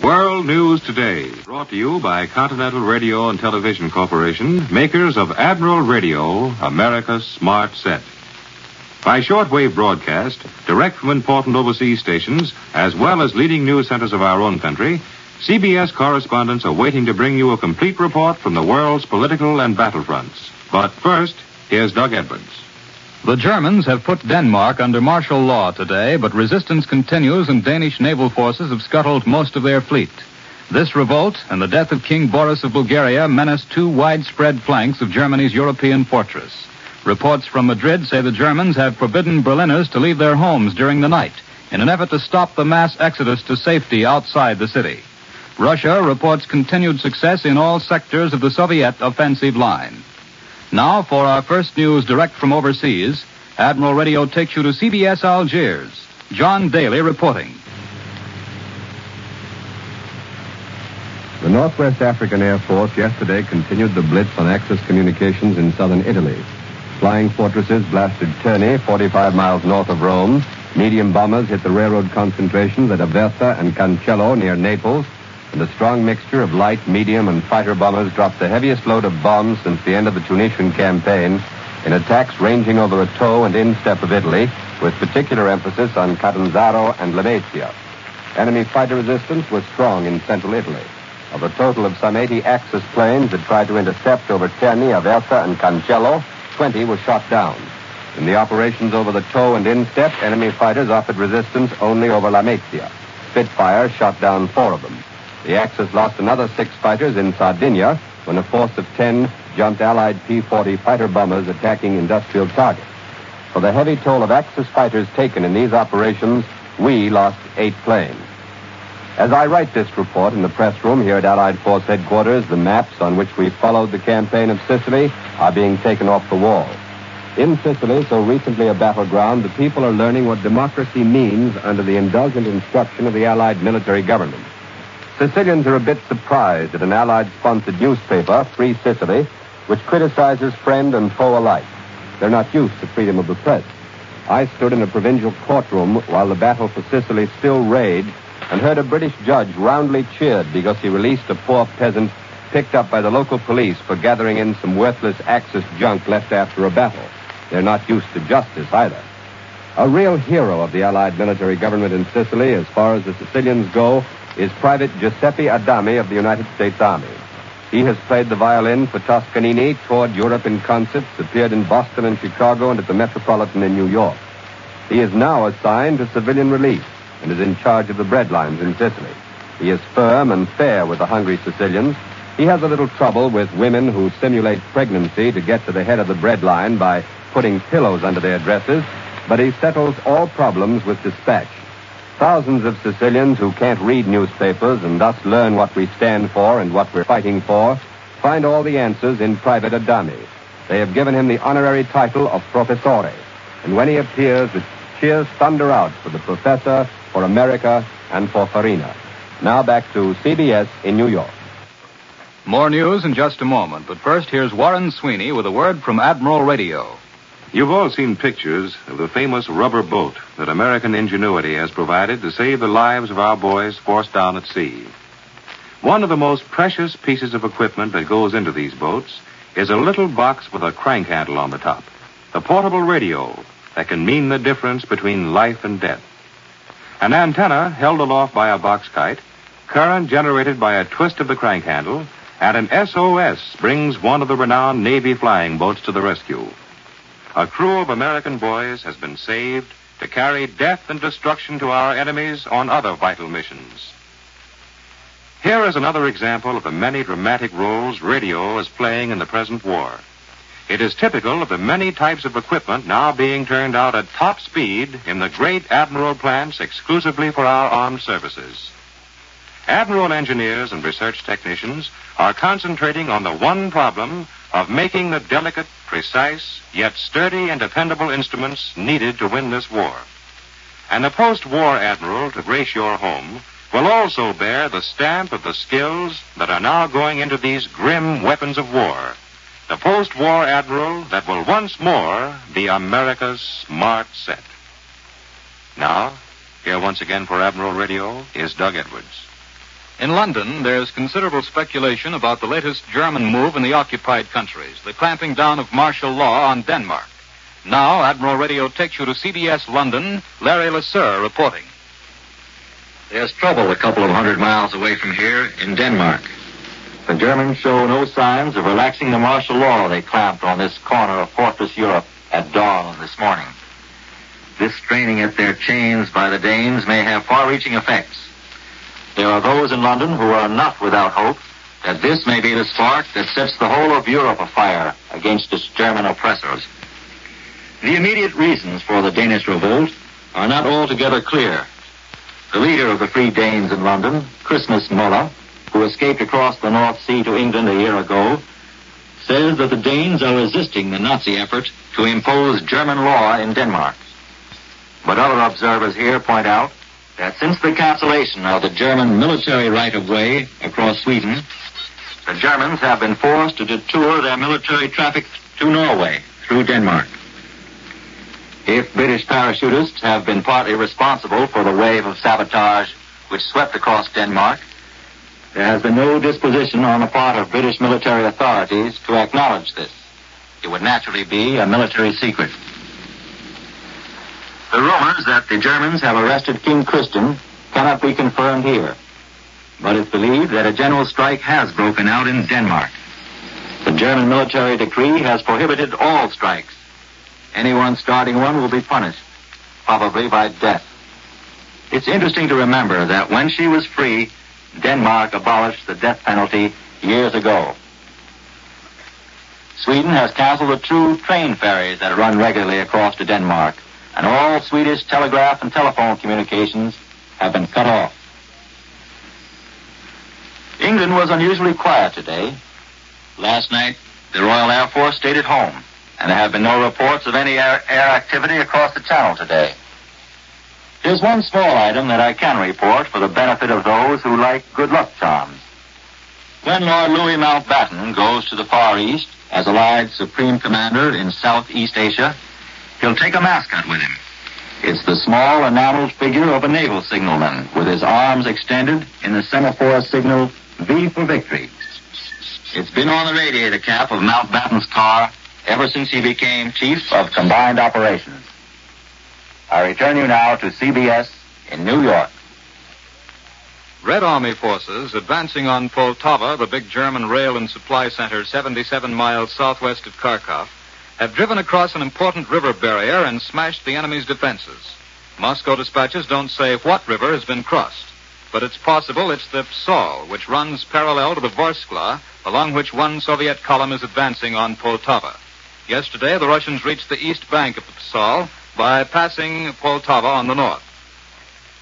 World News Today, brought to you by Continental Radio and Television Corporation, makers of Admiral Radio, America's smart set. By shortwave broadcast, direct from important overseas stations, as well as leading news centers of our own country, CBS correspondents are waiting to bring you a complete report from the world's political and battlefronts. But first, here's Doug Edwards. The Germans have put Denmark under martial law today, but resistance continues and Danish naval forces have scuttled most of their fleet. This revolt and the death of King Boris of Bulgaria menace two widespread flanks of Germany's European fortress. Reports from Madrid say the Germans have forbidden Berliners to leave their homes during the night in an effort to stop the mass exodus to safety outside the city. Russia reports continued success in all sectors of the Soviet offensive line. Now, for our first news direct from overseas, Admiral Radio takes you to CBS Algiers. John Daly reporting. The Northwest African Air Force yesterday continued the blitz on Axis communications in southern Italy. Flying fortresses blasted Terni, 45 miles north of Rome. Medium bombers hit the railroad concentrations at Aversa and Cancello near Naples. And a strong mixture of light, medium, and fighter bombers dropped the heaviest load of bombs since the end of the Tunisian campaign in attacks ranging over the toe and instep of Italy, with particular emphasis on Catanzaro and Lamezia. Enemy fighter resistance was strong in central Italy. Of a total of some 80 Axis planes that tried to intercept over Terni, Aversa, and Cancello, 20 were shot down. In the operations over the toe and instep, enemy fighters offered resistance only over Lamezia. Spitfire shot down 4 of them. The Axis lost another 6 fighters in Sardinia when a force of 10 jumped Allied P-40 fighter bombers attacking industrial targets. For the heavy toll of Axis fighters taken in these operations, we lost 8 planes. As I write this report in the press room here at Allied Force Headquarters, the maps on which we followed the campaign of Sicily are being taken off the wall. In Sicily, so recently a battleground, the people are learning what democracy means under the indulgent instruction of the Allied military government. Sicilians are a bit surprised at an Allied-sponsored newspaper, Free Sicily, which criticizes friend and foe alike. They're not used to freedom of the press. I stood in a provincial courtroom while the battle for Sicily still raged and heard a British judge roundly cheered because he released a poor peasant picked up by the local police for gathering in some worthless Axis junk left after a battle. They're not used to justice either. A real hero of the Allied military government in Sicily, as far as the Sicilians go, is Private Giuseppe Adami of the United States Army. He has played the violin for Toscanini, toured Europe in concerts, appeared in Boston and Chicago and at the Metropolitan in New York. He is now assigned to civilian relief and is in charge of the bread lines in Sicily. He is firm and fair with the hungry Sicilians. He has a little trouble with women who simulate pregnancy to get to the head of the bread line by putting pillows under their dresses, but he settles all problems with dispatch. Thousands of Sicilians who can't read newspapers and thus learn what we stand for and what we're fighting for find all the answers in Private Adami. They have given him the honorary title of Professore, and when he appears, the cheers thunder out for the professor, for America, and for Farina. Now back to CBS in New York. More news in just a moment, but first here's Warren Sweeney with a word from Admiral Radio. You've all seen pictures of the famous rubber boat that American ingenuity has provided to save the lives of our boys forced down at sea. One of the most precious pieces of equipment that goes into these boats is a little box with a crank handle on the top, the portable radio that can mean the difference between life and death. An antenna held aloft by a box kite, current generated by a twist of the crank handle, and an SOS brings one of the renowned Navy flying boats to the rescue. A crew of American boys has been saved to carry death and destruction to our enemies on other vital missions. Here is another example of the many dramatic roles radio is playing in the present war. It is typical of the many types of equipment now being turned out at top speed in the great Admiral plants exclusively for our armed services. Admiral engineers and research technicians are concentrating on the one problem of making the delicate, precise, yet sturdy and dependable instruments needed to win this war. And the post-war Admiral to grace your home will also bear the stamp of the skills that are now going into these grim weapons of war. The post-war Admiral that will once more be America's smart set. Now, here once again for Admiral Radio is Doug Edwards. In London, there's considerable speculation about the latest German move in the occupied countries, the clamping down of martial law on Denmark. Now, Admiral Radio takes you to CBS London. Larry LeSueur reporting. There's trouble a couple of 100 miles away from here in Denmark. The Germans show no signs of relaxing the martial law they clamped on this corner of Fortress Europe at dawn this morning. This straining at their chains by the Danes may have far-reaching effects. There are those in London who are not without hope that this may be the spark that sets the whole of Europe afire against its German oppressors. The immediate reasons for the Danish revolt are not altogether clear. The leader of the Free Danes in London, Christmas Muller, who escaped across the North Sea to England a year ago, says that the Danes are resisting the Nazi effort to impose German law in Denmark. But other observers here point out that since the cancellation of the German military right-of-way across Sweden, the Germans have been forced to detour their military traffic to Norway through Denmark. If British parachutists have been partly responsible for the wave of sabotage which swept across Denmark, there has been no disposition on the part of British military authorities to acknowledge this. It would naturally be a military secret. The rumors that the Germans have arrested King Christian cannot be confirmed here, but it's believed that a general strike has broken out in Denmark. The German military decree has prohibited all strikes. Anyone starting one will be punished, probably by death. It's interesting to remember that when she was free, Denmark abolished the death penalty years ago. Sweden has canceled the true train ferries that run regularly across to Denmark, and all Swedish telegraph and telephone communications have been cut off. England was unusually quiet today. Last night, the Royal Air Force stayed at home, and there have been no reports of any air activity across the Channel today. Here's one small item that I can report for the benefit of those who like good luck charms. When Lord Louis Mountbatten goes to the Far East as Allied Supreme Commander in Southeast Asia, he'll take a mascot with him. It's the small enameled figure of a naval signalman with his arms extended in the semaphore signal V for victory. It's been on the radiator cap of Mountbatten's car ever since he became Chief of Combined Operations. I return you now to CBS in New York. Red Army forces advancing on Poltava, the big German rail and supply center 77 miles southwest of Kharkov, have driven across an important river barrier and smashed the enemy's defenses. Moscow dispatches don't say what river has been crossed, but it's possible it's the Psol, which runs parallel to the Vorskla, along which one Soviet column is advancing on Poltava. Yesterday, the Russians reached the east bank of the Psol by passing Poltava on the north.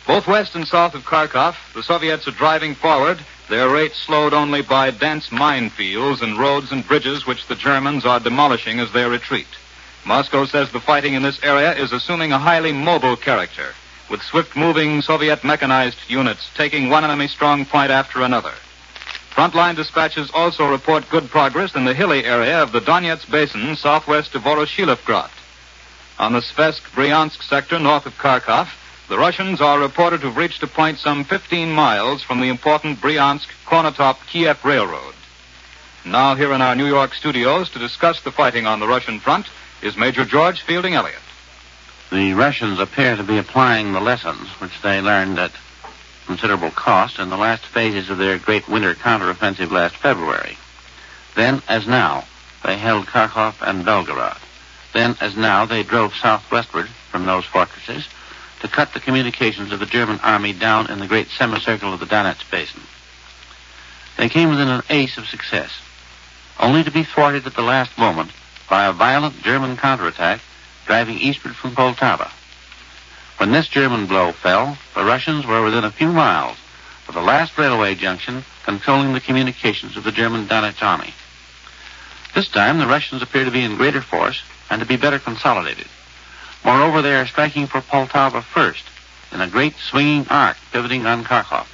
Both west and south of Kharkov, the Soviets are driving forward, their rate slowed only by dense minefields and roads and bridges which the Germans are demolishing as they retreat. Moscow says the fighting in this area is assuming a highly mobile character, with swift-moving Soviet mechanized units taking one enemy strong point after another. Frontline dispatches also report good progress in the hilly area of the Donetsk Basin southwest of Voroshilivgrad. On the Svesk-Bryansk sector north of Kharkov, the Russians are reported to have reached a point some 15 miles from the important Bryansk-Konotop-Kiev Railroad. Now here in our New York studios to discuss the fighting on the Russian front is Major George Fielding Elliott. The Russians appear to be applying the lessons which they learned at considerable cost in the last phases of their great winter counteroffensive last February. Then, as now, they held Kharkov and Belgorod. Then, as now, they drove southwestward from those fortresses to cut the communications of the German army down in the great semicircle of the Donetsk Basin. They came within an ace of success, only to be thwarted at the last moment by a violent German counterattack driving eastward from Poltava. When this German blow fell, the Russians were within a few miles of the last railway junction controlling the communications of the German Donetsk army. This time, the Russians appear to be in greater force and to be better consolidated. Moreover, they are striking for Poltava first, in a great swinging arc pivoting on Kharkov,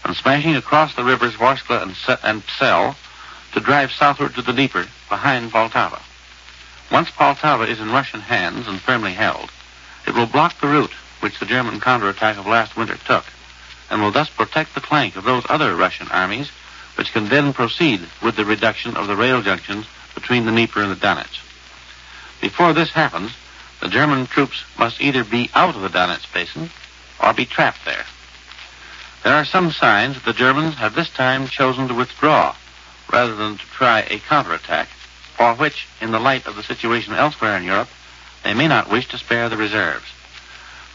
and smashing across the rivers Vorskla and Psel to drive southward to the Dnieper behind Poltava. Once Poltava is in Russian hands and firmly held, it will block the route which the German counterattack of last winter took, and will thus protect the flank of those other Russian armies, which can then proceed with the reduction of the rail junctions between the Dnieper and the Donets. Before this happens, the German troops must either be out of the Donets Basin or be trapped there. There are some signs that the Germans have this time chosen to withdraw rather than to try a counterattack, for which, in the light of the situation elsewhere in Europe, they may not wish to spare the reserves.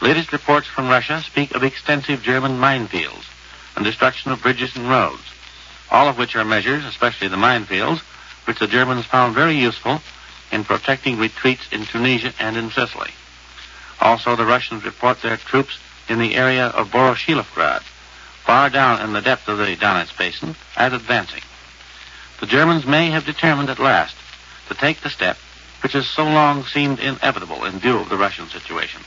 Latest reports from Russia speak of extensive German minefields and destruction of bridges and roads, all of which are measures, especially the minefields, which the Germans found very useful in protecting retreats in Tunisia and in Sicily. Also, the Russians report their troops in the area of Boroshilovgrad, far down in the depth of the Donets Basin, as advancing. The Germans may have determined at last to take the step which has so long seemed inevitable in view of the Russian situation,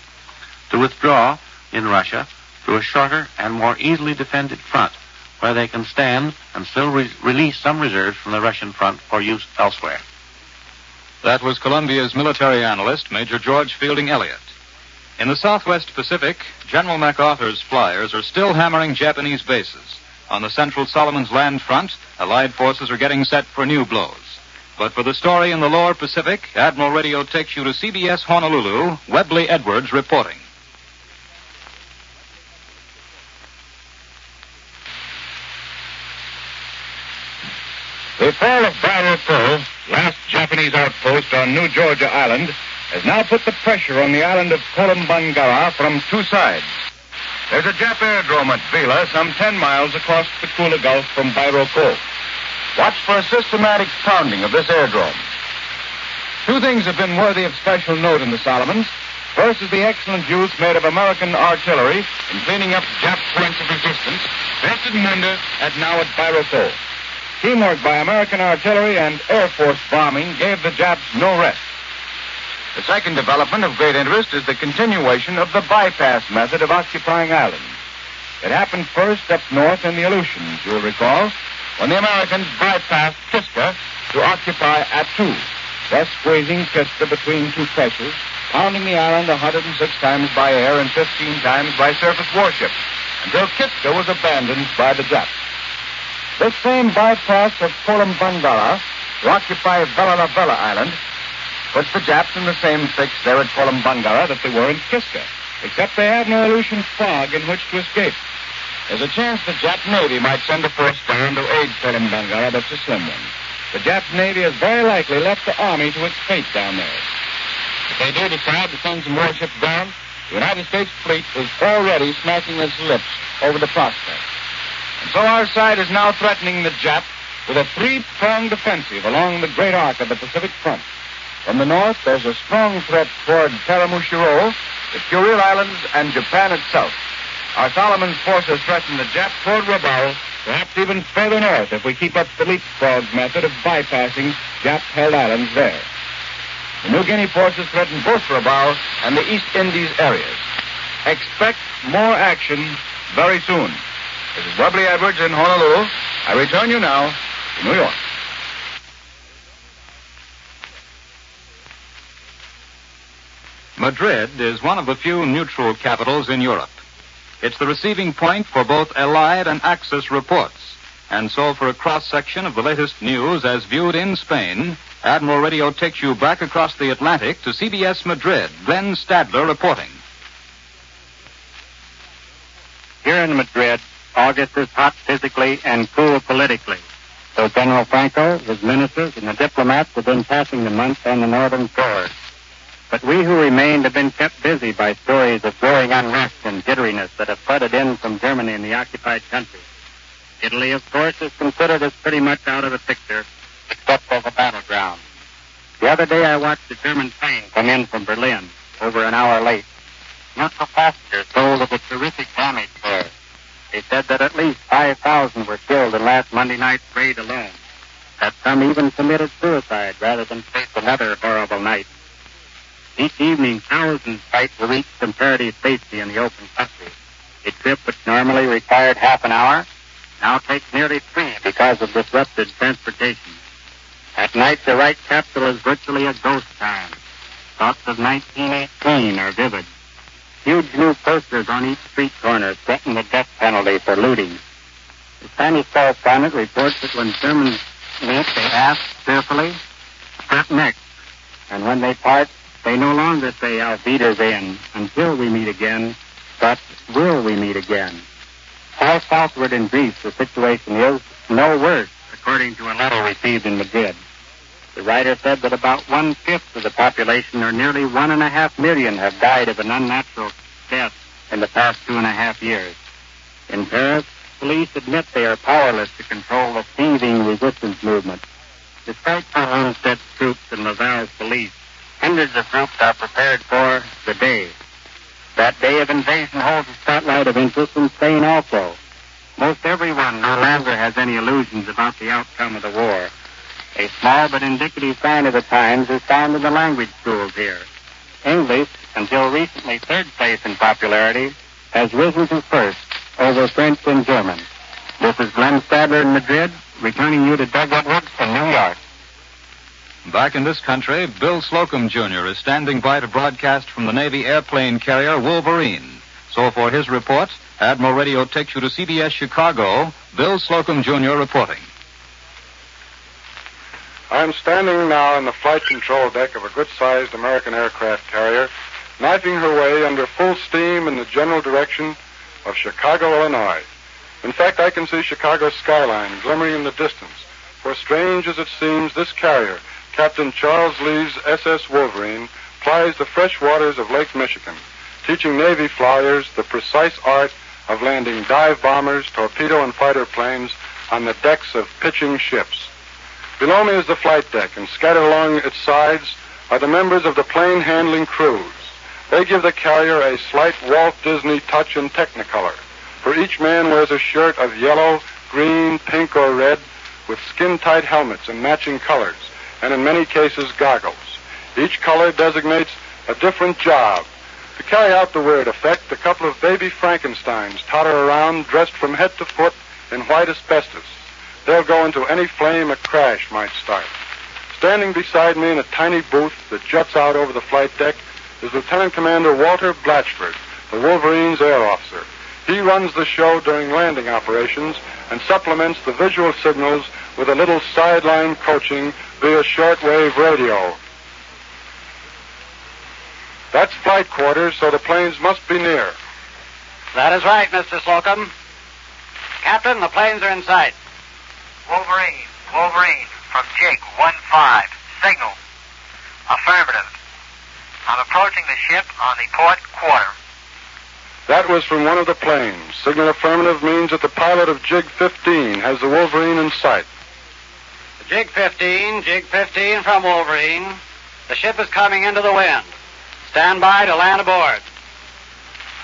to withdraw in Russia to a shorter and more easily defended front where they can stand and still release some reserves from the Russian front for use elsewhere. That was Columbia's military analyst, Major George Fielding Elliott. In the Southwest Pacific, General MacArthur's flyers are still hammering Japanese bases. On the central Solomons Land front, Allied forces are getting set for new blows. But for the story in the lower Pacific, Admiral Radio takes you to CBS Honolulu, Webley Edwards reporting. The fall of Barrow Cove, last Japanese outpost on New Georgia Island, has now put the pressure on the island of Kolombangara from two sides. There's a Jap airdrome at Vila, some 10 miles across the Kula Gulf from Barrow Cove. Watch for a systematic pounding of this airdrome. Two things have been worthy of special note in the Solomons. First is the excellent use made of American artillery in cleaning up Jap points of resistance, first at Munda and now at Barrow Cove. Teamwork by American artillery and Air Force bombing gave the Japs no rest. The second development of great interest is the continuation of the bypass method of occupying islands. It happened first up north in the Aleutians, you'll recall, when the Americans bypassed Kiska to occupy Attu, thus squeezing Kiska between two pressures, pounding the island 106 times by air and 15 times by surface warships, until Kiska was abandoned by the Japs. This same bypass of Kolombangara to occupy Vella Island puts the Japs in the same fix there at Kolombangara that they were in Kiska, except they have no Aleutian fog in which to escape. There's a chance the Jap Navy might send a force down to aid Kolombangara, but it's a slim one. The Jap Navy has very likely left the Army to its fate down there. If they do decide to send some warships down, the United States fleet is already smacking its lips over the prospect. And so our side is now threatening the Jap with a three-pronged offensive along the great arc of the Pacific front. From the north, there's a strong threat toward Taramushiro, the Kuril Islands, and Japan itself. Our Solomons forces threaten the Jap toward Rabaul, perhaps even further north if we keep up the leapfrog method of bypassing Jap-held islands there. The New Guinea forces threaten both Rabaul and the East Indies areas. Expect more action very soon. This is Webley Edwards in Honolulu. I return you now to New York. Madrid is one of the few neutral capitals in Europe. It's the receiving point for both Allied and Axis reports. And so for a cross-section of the latest news as viewed in Spain, Admiral Radio takes you back across the Atlantic to CBS Madrid. Glenn Stadler reporting. Here in Madrid, August is hot physically and cool politically. So General Franco, his ministers, and the diplomats have been passing the month on the northern shore. But we who remained have been kept busy by stories of growing unrest and jitteriness that have flooded in from Germany and the occupied countries. Italy, of course, is considered as pretty much out of the picture, except as a battleground. The other day I watched a German plane come in from Berlin, over an hour late. Neutral passengers told of the terrific damage there. They said that at least 5,000 were killed in last Monday night's raid alone, that some even committed suicide rather than face another horrible night. Each evening, thousands fight to reach comparative safety in the open country. A trip which normally required half an hour now takes nearly 3 because of disrupted transportation. At night, the Reich capital is virtually a ghost town. Thoughts of 1918 are vivid. Huge new posters on each street corner threaten the death penalty for looting. The Spanish correspondent reports that when Germans meet, they ask fearfully, "What next?" And when they part, they no longer say "Auf Wiedersehen" until we meet again, but will we meet again? Far southward in Greece, the situation is no worse, according to a letter received in Madrid. The writer said that about 1/5 of the population, or nearly 1.5 million, have died of an unnatural death in the past 2.5 years. In Paris, police admit they are powerless to control the seething resistance movement. Despite Verhofstadt's troops and Laval's police, hundreds of troops are prepared for the day. That day of invasion holds a spotlight of interest in Spain also. Most everyone no longer has any illusions about the outcome of the war. A small but indicative sign of the times is found in the language schools here. English, until recently third place in popularity, has risen to first over French and German. This is Glenn Stadler in Madrid, returning you to Doug Edwards from New York. Back in this country, Bill Slocum Jr. is standing by to broadcast from the Navy airplane carrier Wolverine. So for his report, Admiral Radio takes you to CBS Chicago. Bill Slocum Jr. reporting. I'm standing now in the flight control deck of a good-sized American aircraft carrier, knifing her way under full steam in the general direction of Chicago, Illinois. In fact, I can see Chicago's skyline glimmering in the distance, for strange as it seems, this carrier, Captain Charles Lee's SS Wolverine, plies the fresh waters of Lake Michigan, teaching Navy flyers the precise art of landing dive bombers, torpedo and fighter planes on the decks of pitching ships. Below me is the flight deck, and scattered along its sides are the members of the plane handling crews. They give the carrier a slight Walt Disney touch in Technicolor, for each man wears a shirt of yellow, green, pink, or red with skin-tight helmets in matching colors, and in many cases goggles. Each color designates a different job. To carry out the weird effect, a couple of baby Frankensteins totter around dressed from head to foot in white asbestos. They'll go into any flame a crash might start. Standing beside me in a tiny booth that juts out over the flight deck is Lieutenant Commander Walter Blatchford, the Wolverine's air officer. He runs the show during landing operations and supplements the visual signals with a little sideline coaching via shortwave radio. That's flight quarters, so the planes must be near. That is right, Mr. Slocum. Captain, the planes are in sight. Wolverine, from Jig 1-5. Signal. Affirmative. I'm approaching the ship on the port quarter. That was from one of the planes. Signal affirmative means that the pilot of Jig 15 has the Wolverine in sight. Jig 15 from Wolverine. The ship is coming into the wind. Stand by to land aboard.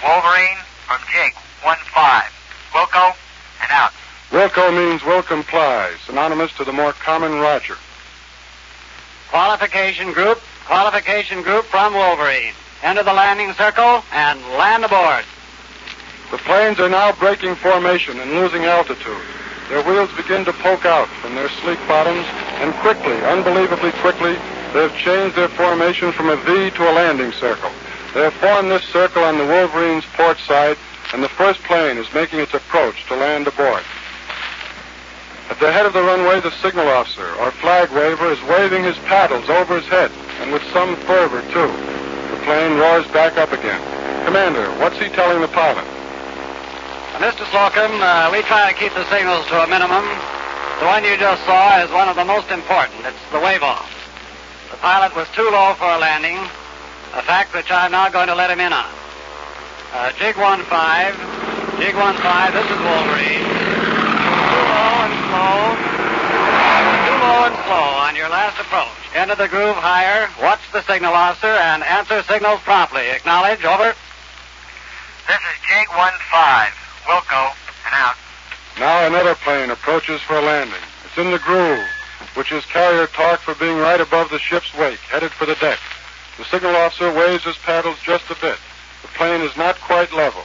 Wolverine, from Jig 1-5. Wilco, and out. Wilco means will comply, synonymous to the more common Roger. Qualification group from Wolverine. Enter the landing circle and land aboard. The planes are now breaking formation and losing altitude. Their wheels begin to poke out from their sleek bottoms, and quickly, unbelievably quickly, they have changed their formation from a V to a landing circle. They have formed this circle on the Wolverine's port side, and the first plane is making its approach to land aboard. At the head of the runway, the signal officer, or flag waver, is waving his paddles over his head, and with some fervor, too. The plane roars back up again. Commander, what's he telling the pilot? Mr. Slocum, we try to keep the signals to a minimum. The one you just saw is one of the most important. It's the wave-off. The pilot was too low for a landing, a fact which I'm now going to let him in on. Jig 1-5, this is Wolverine. Too low and slow on your last approach. Enter the groove higher, watch the signal officer, and answer signals promptly. Acknowledge, over. This is Jig 1-5. Wilco, and out. Now another plane approaches for a landing. It's in the groove, which is carrier talk for being right above the ship's wake, headed for the deck. The signal officer waves his paddles just a bit. The plane is not quite level.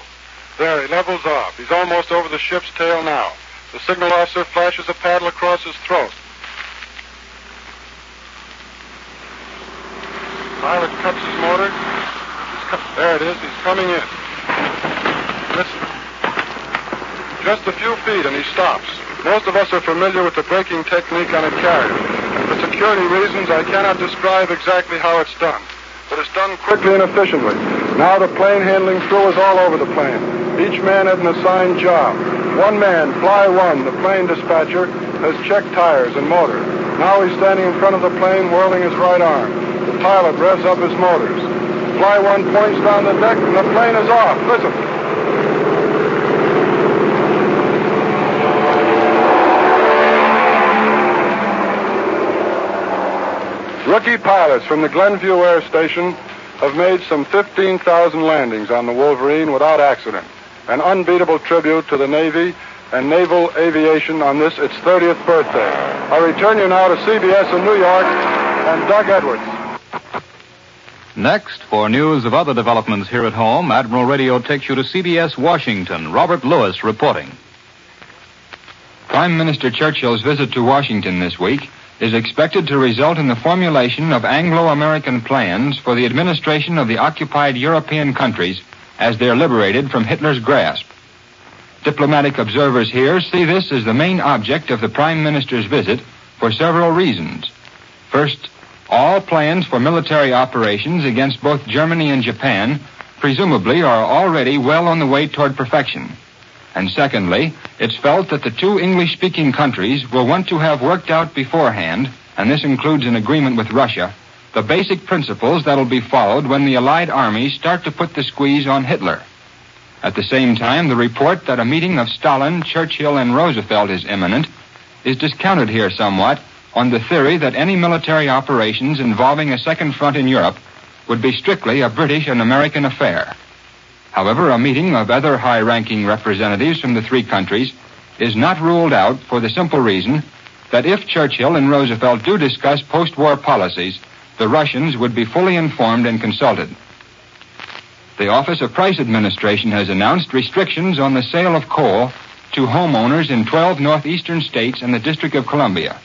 There, he levels off. He's almost over the ship's tail now. The signal officer flashes a paddle across his throat. Pilot cuts his motor. There it is. He's coming in. Listen. Just a few feet and he stops. Most of us are familiar with the braking technique on a carrier. For security reasons, I cannot describe exactly how it's done. But it's done quickly and efficiently. Now the plane handling crew is all over the plane. Each man has an assigned job. One man, Fly 1, the plane dispatcher, has checked tires and motor. Now he's standing in front of the plane whirling his right arm. The pilot revs up his motors. Fly 1 points down the deck and the plane is off. Listen. Rookie pilots from the Glenview Air Station have made some 15,000 landings on the Wolverine without accident. An unbeatable tribute to the Navy and naval aviation on this, its 30th birthday. I return you now to CBS in New York and Doug Edwards. Next, for news of other developments here at home, Admiral Radio takes you to CBS Washington. Robert Lewis reporting. Prime Minister Churchill's visit to Washington this week is expected to result in the formulation of Anglo-American plans for the administration of the occupied European countries as they're liberated from Hitler's grasp. Diplomatic observers here see this as the main object of the Prime Minister's visit for several reasons. First, all plans for military operations against both Germany and Japan presumably are already well on the way toward perfection. And secondly, it's felt that the two English-speaking countries will want to have worked out beforehand, and this includes an agreement with Russia, the basic principles that'll be followed when the Allied armies start to put the squeeze on Hitler. At the same time, the report that a meeting of Stalin, Churchill, and Roosevelt is imminent is discounted here somewhat on the theory that any military operations involving a second front in Europe would be strictly a British and American affair. However, a meeting of other high-ranking representatives from the three countries is not ruled out for the simple reason that if Churchill and Roosevelt do discuss post-war policies, the Russians would be fully informed and consulted. The Office of Price Administration has announced restrictions on the sale of coal to homeowners in 12 northeastern states and the District of Columbia.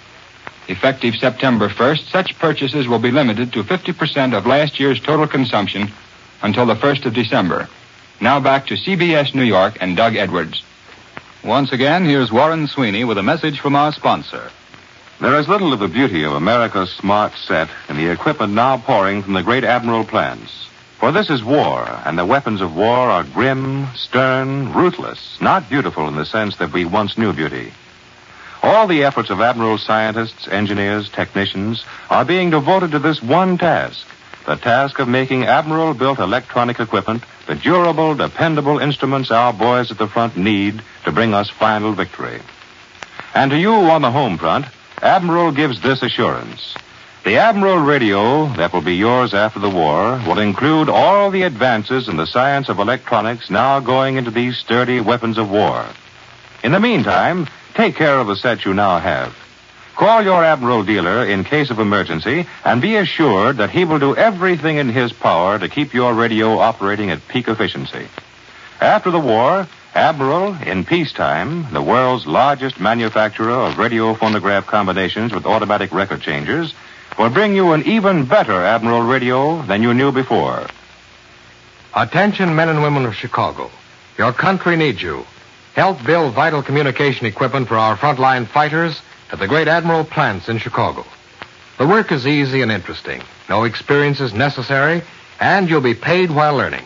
Effective September 1st, such purchases will be limited to 50% of last year's total consumption until the 1st of December. Now back to CBS New York and Doug Edwards. Once again, here's Warren Sweeney with a message from our sponsor. There is little of the beauty of America's smart set in the equipment now pouring from the great admiral plants. For this is war, and the weapons of war are grim, stern, ruthless, not beautiful in the sense that we once knew beauty. All the efforts of admiral scientists, engineers, technicians are being devoted to this one task, the task of making admiral-built electronic equipment the durable, dependable instruments our boys at the front need to bring us final victory. And to you on the home front, Admiral gives this assurance. The Admiral radio that will be yours after the war will include all the advances in the science of electronics now going into these sturdy weapons of war. In the meantime, take care of the set you now have. Call your Admiral dealer in case of emergency and be assured that he will do everything in his power to keep your radio operating at peak efficiency. After the war, Admiral, in peacetime, the world's largest manufacturer of radio phonograph combinations with automatic record changers, will bring you an even better Admiral radio than you knew before. Attention, men and women of Chicago. Your country needs you. Help build vital communication equipment for our frontline fighters at the great Admiral plants in Chicago. The work is easy and interesting. No experience is necessary, and you'll be paid while learning.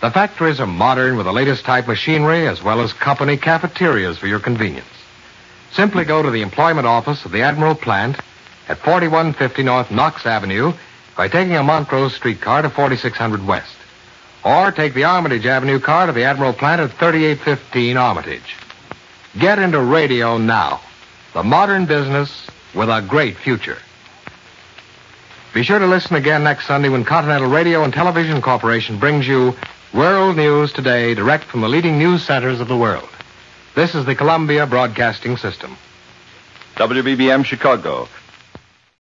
The factories are modern with the latest type machinery as well as company cafeterias for your convenience. Simply go to the employment office of the Admiral plant at 4150 North Knox Avenue by taking a Montrose streetcar to 4600 West. Or take the Armitage Avenue car to the Admiral plant at 3815 Armitage. Get into radio now. The modern business with a great future. Be sure to listen again next Sunday when Continental Radio and Television Corporation brings you World News Today, direct from the leading news centers of the world. This is the Columbia Broadcasting System. WBBM Chicago,